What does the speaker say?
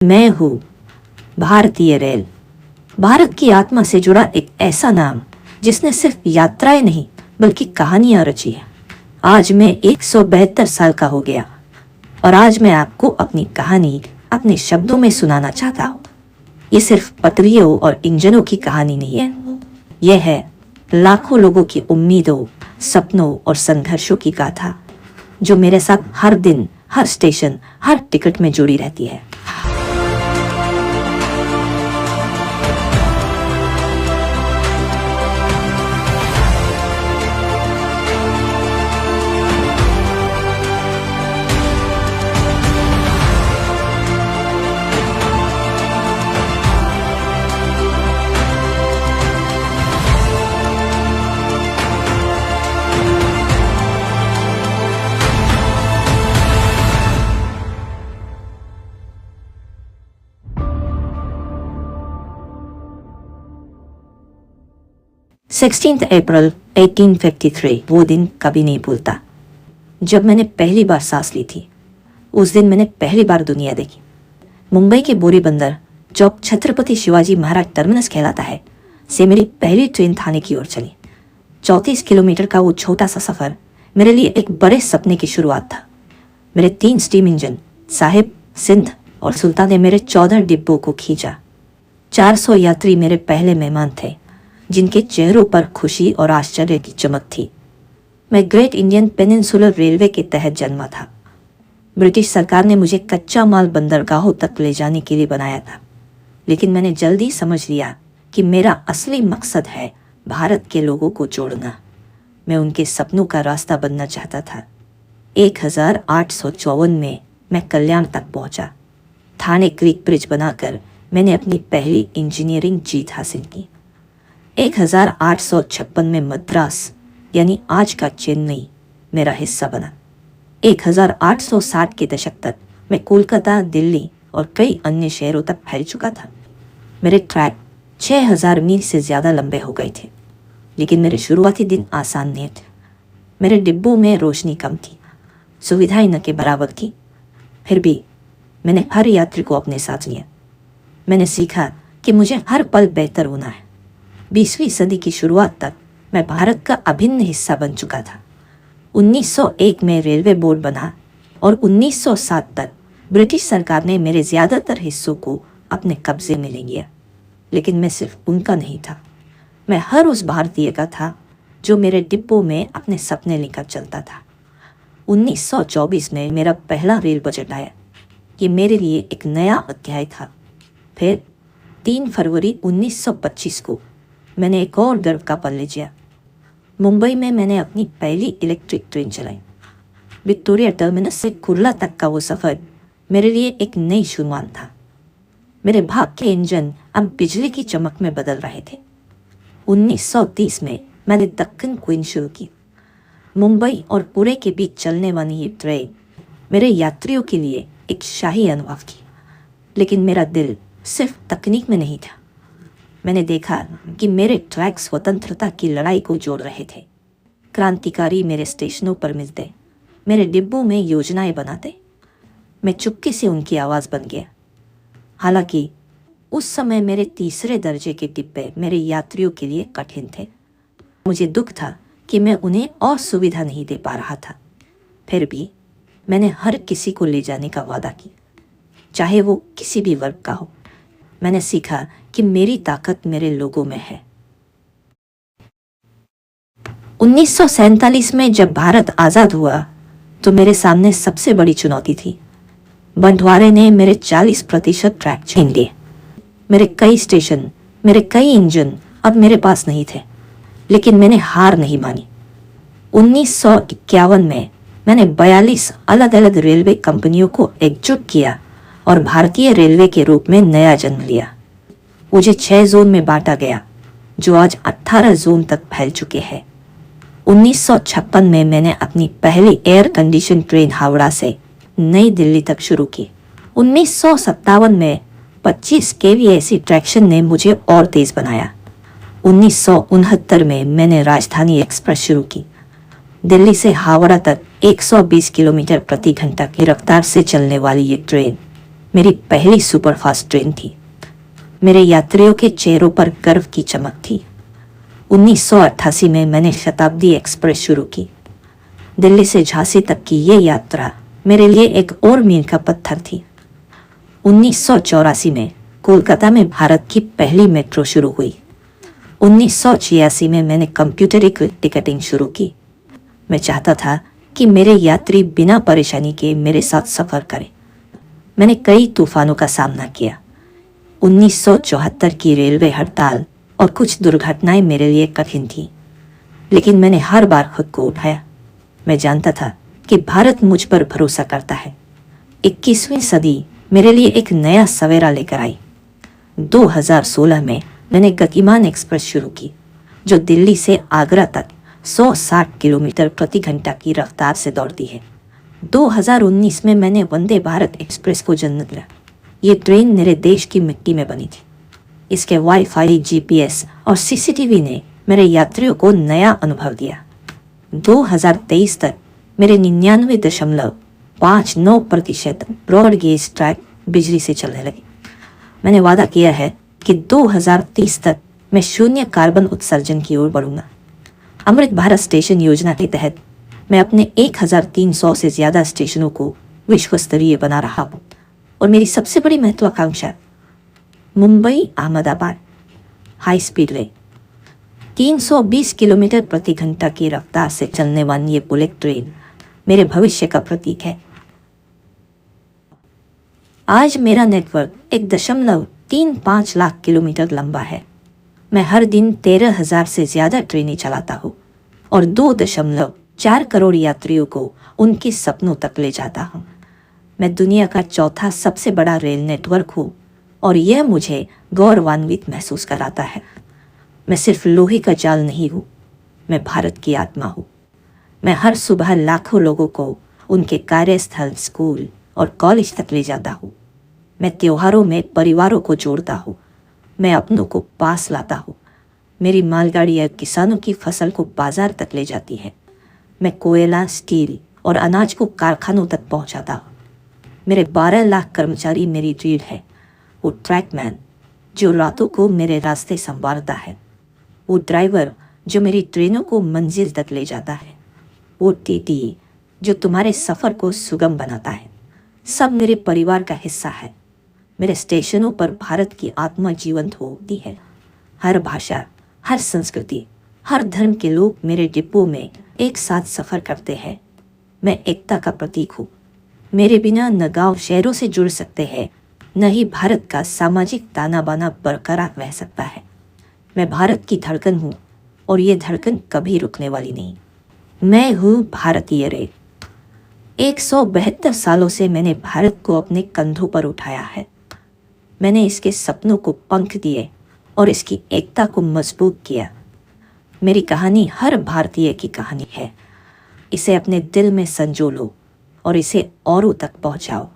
मैं हूँ भारतीय रेल, भारत की आत्मा से जुड़ा एक ऐसा नाम जिसने सिर्फ यात्राएं नहीं बल्कि कहानियां रची है। आज मैं 172 साल का हो गया और आज मैं आपको अपनी कहानी अपने शब्दों में सुनाना चाहता हूँ। ये सिर्फ पटरियों और इंजनों की कहानी नहीं है, यह है लाखों लोगों की उम्मीदों, सपनों और संघर्षों की गाथा जो मेरे साथ हर दिन, हर स्टेशन, हर टिकट में जुड़ी रहती है। अप्रैल 1853 वो दिन कभी नहीं भूलता जब मैंने पहली बार सांस ली थी। उस दिन मैंने पहली बार दुनिया देखी। मुंबई के बोरी बंदर जो छत्रपति शिवाजी महाराज टर्मिनस कहलाता है से मेरी पहली ट्रेन थाने की ओर चली। 34 किलोमीटर का वो छोटा सा सफर मेरे लिए एक बड़े सपने की शुरुआत था। मेरे 3 स्टीम इंजन साहिब, सिंध और सुल्तान ने मेरे 14 डिब्बों को खींचा। 400 यात्री मेरे पहले मेहमान थे जिनके चेहरों पर खुशी और आश्चर्य की चमक थी। मैं ग्रेट इंडियन पेनिनसुलर रेलवे के तहत जन्मा था। ब्रिटिश सरकार ने मुझे कच्चा माल बंदरगाहों तक ले जाने के लिए बनाया था, लेकिन मैंने जल्दी समझ लिया कि मेरा असली मकसद है भारत के लोगों को जोड़ना। मैं उनके सपनों का रास्ता बनना चाहता था। 1854 में मैं कल्याण तक पहुंचा। थाने क्रीक ब्रिज बनाकर मैंने अपनी पहली इंजीनियरिंग जीत हासिल की। 1856 में मद्रास यानी आज का चेन्नई मेरा हिस्सा बना। 1860 के दशक तक मैं कोलकाता, दिल्ली और कई अन्य शहरों तक फैल चुका था। मेरे ट्रैक 6000 मील से ज़्यादा लंबे हो गए थे, लेकिन मेरे शुरुआती दिन आसान नहीं थे। मेरे डिब्बों में रोशनी कम थी, सुविधाएं न के बराबर थी। फिर भी मैंने हर यात्री को अपने साथ लिया। मैंने सीखा कि मुझे हर पल बेहतर होना है। 20वीं सदी की शुरुआत तक मैं भारत का अभिन्न हिस्सा बन चुका था। 1901 में रेलवे बोर्ड बना और 1907 तक ब्रिटिश सरकार ने मेरे ज़्यादातर हिस्सों को अपने कब्जे में ले लिया। लेकिन मैं सिर्फ उनका नहीं था, मैं हर उस भारतीय का था जो मेरे डिब्बों में अपने सपने लेकर चलता था। 1924 में मेरा पहला रेल बजट आया। ये मेरे लिए एक नया अध्याय था। फिर 3 फरवरी 1925 को मैंने एक और गर्व का पल लिया। मुंबई में मैंने अपनी पहली इलेक्ट्रिक ट्रेन चलाई। विक्टोरिया टर्मिनस से कुर्ला तक का वो सफ़र मेरे लिए एक नई शुरुआत था। मेरे भाग के इंजन अब बिजली की चमक में बदल रहे थे। 1930 में मैंने दक्कन क्वीन शुरू की। मुंबई और पुणे के बीच चलने वाली ये ट्रेन मेरे यात्रियों के लिए एक शाही अनुभव थी। लेकिन मेरा दिल सिर्फ तकनीक में नहीं था। मैंने देखा कि मेरे ट्रैक स्वतंत्रता की लड़ाई को जोड़ रहे थे। क्रांतिकारी मेरे स्टेशनों पर मिलते, मेरे डिब्बों में योजनाएं बनाते। मैं चुपके से उनकी आवाज़ बन गया। हालांकि उस समय मेरे तीसरे दर्जे के डिब्बे मेरे यात्रियों के लिए कठिन थे। मुझे दुख था कि मैं उन्हें और सुविधा नहीं दे पा रहा था। फिर भी मैंने हर किसी को ले जाने का वादा किया, चाहे वो किसी भी वर्ग का हो। मैंने सीखा कि मेरी ताकत मेरे लोगों में है। 1947 में जब भारत आज़ाद हुआ तो मेरे सामने सबसे बड़ी चुनौती थी। बंटवारे ने मेरे 40% ट्रैक छीन लिए। मेरे कई स्टेशन, मेरे कई इंजन अब मेरे पास नहीं थे, लेकिन मैंने हार नहीं मानी। 1951 में मैंने 42 अलग अलग रेलवे कंपनियों को एकजुट किया और भारतीय रेलवे के रूप में नया जन्म लिया। मुझे 6 जोन में बांटा गया, जो आज 18 जोन तक फैल चुके हैं। 1956 में मैंने अपनी पहली एयर कंडीशन ट्रेन हावड़ा से नई दिल्ली तक शुरू की। 1957 में 25 kVAC ट्रैक्शन ने मुझे और तेज बनाया। 1969 में मैंने राजधानी एक्सप्रेस शुरू की। दिल्ली से हावड़ा तक 120 किलोमीटर प्रति घंटा की रफ्तार से चलने वाली ये ट्रेन मेरी पहली सुपरफास्ट ट्रेन थी। मेरे यात्रियों के चेहरों पर गर्व की चमक थी। 1988 में मैंने शताब्दी एक्सप्रेस शुरू की। दिल्ली से झांसी तक की ये यात्रा मेरे लिए एक और मील का पत्थर थी। 1984 में कोलकाता में भारत की पहली मेट्रो शुरू हुई। 1986 में मैंने कंप्यूटरीकृत टिकटिंग शुरू की। मैं चाहता था कि मेरे यात्री बिना परेशानी के मेरे साथ सफ़र करें। मैंने कई तूफानों का सामना किया। 1974 की रेलवे हड़ताल और कुछ दुर्घटनाएं मेरे लिए कठिन थी, लेकिन मैंने हर बार खुद को उठाया। मैं जानता था कि भारत मुझ पर भरोसा करता है। 21वीं सदी मेरे लिए एक नया सवेरा लेकर आई। 2016 में मैंने गतिमान एक्सप्रेस शुरू की, जो दिल्ली से आगरा तक 160 किलोमीटर प्रति घंटा की रफ्तार से दौड़ती है। 2019 में मैंने वंदे भारत एक्सप्रेस को जन्म दिया। ये ट्रेन मेरे देश की मिट्टी में बनी थी। इसके वाईफाई, जीपीएस और सीसीटीवी ने मेरे यात्रियों को नया अनुभव दिया। 2023 तक मेरे 99.59% ब्रॉड गेज ट्रैक बिजली से चलने लगे। मैंने वादा किया है कि 2030 तक मैं शून्य कार्बन उत्सर्जन की ओर बढ़ूंगा। अमृत भारत स्टेशन योजना के तहत मैं अपने 1300 से ज़्यादा स्टेशनों को विश्व स्तरीय बना रहा हूँ, और मेरी सबसे बड़ी महत्वाकांक्षा मुंबई अहमदाबाद हाई स्पीड वे 320 किलोमीटर प्रति घंटा की रफ्तार से चलने वाली ये बुलेट ट्रेन मेरे भविष्य का प्रतीक है। आज मेरा नेटवर्क 1.35 लाख किलोमीटर लंबा है। मैं हर दिन 13,000 से ज़्यादा ट्रेनें चलाता हूँ और 2.4 करोड़ यात्रियों को उनके सपनों तक ले जाता हूँ। मैं दुनिया का चौथा सबसे बड़ा रेल नेटवर्क हूँ, और यह मुझे गौरवान्वित महसूस कराता है। मैं सिर्फ लोहे का जाल नहीं हूँ, मैं भारत की आत्मा हूँ। मैं हर सुबह लाखों लोगों को उनके कार्यस्थल, स्कूल और कॉलेज तक ले जाता हूँ। मैं त्योहारों में परिवारों को जोड़ता हूँ। मैं अपनों को पास लाता हूँ। मेरी मालगाड़ियाँ किसानों की फसल को बाजार तक ले जाती है। मैं कोयला, स्टील और अनाज को कारखानों तक पहुँचाता हूँ। मेरे 12 लाख कर्मचारी मेरी रीढ़ है। वो ट्रैकमैन जो रातों को मेरे रास्ते संवारता है, वो ड्राइवर जो मेरी ट्रेनों को मंजिल तक ले जाता है, वो टीटी जो तुम्हारे सफ़र को सुगम बनाता है, सब मेरे परिवार का हिस्सा है। मेरे स्टेशनों पर भारत की आत्मा जीवंत होती है। हर भाषा, हर संस्कृति, हर धर्म के लोग मेरे डिब्बों में एक साथ सफ़र करते हैं। मैं एकता का प्रतीक हूँ। मेरे बिना न गाँव शहरों से जुड़ सकते हैं, न ही भारत का सामाजिक ताना बाना बरकरार रह सकता है। मैं भारत की धड़कन हूँ, और ये धड़कन कभी रुकने वाली नहीं। मैं हूँ भारतीय रेल। 172 सालों से मैंने भारत को अपने कंधों पर उठाया है। मैंने इसके सपनों को पंख दिए और इसकी एकता को मजबूत किया। मेरी कहानी हर भारतीय की कहानी है। इसे अपने दिल में संजो लो और इसे औरों तक पहुंचाओ।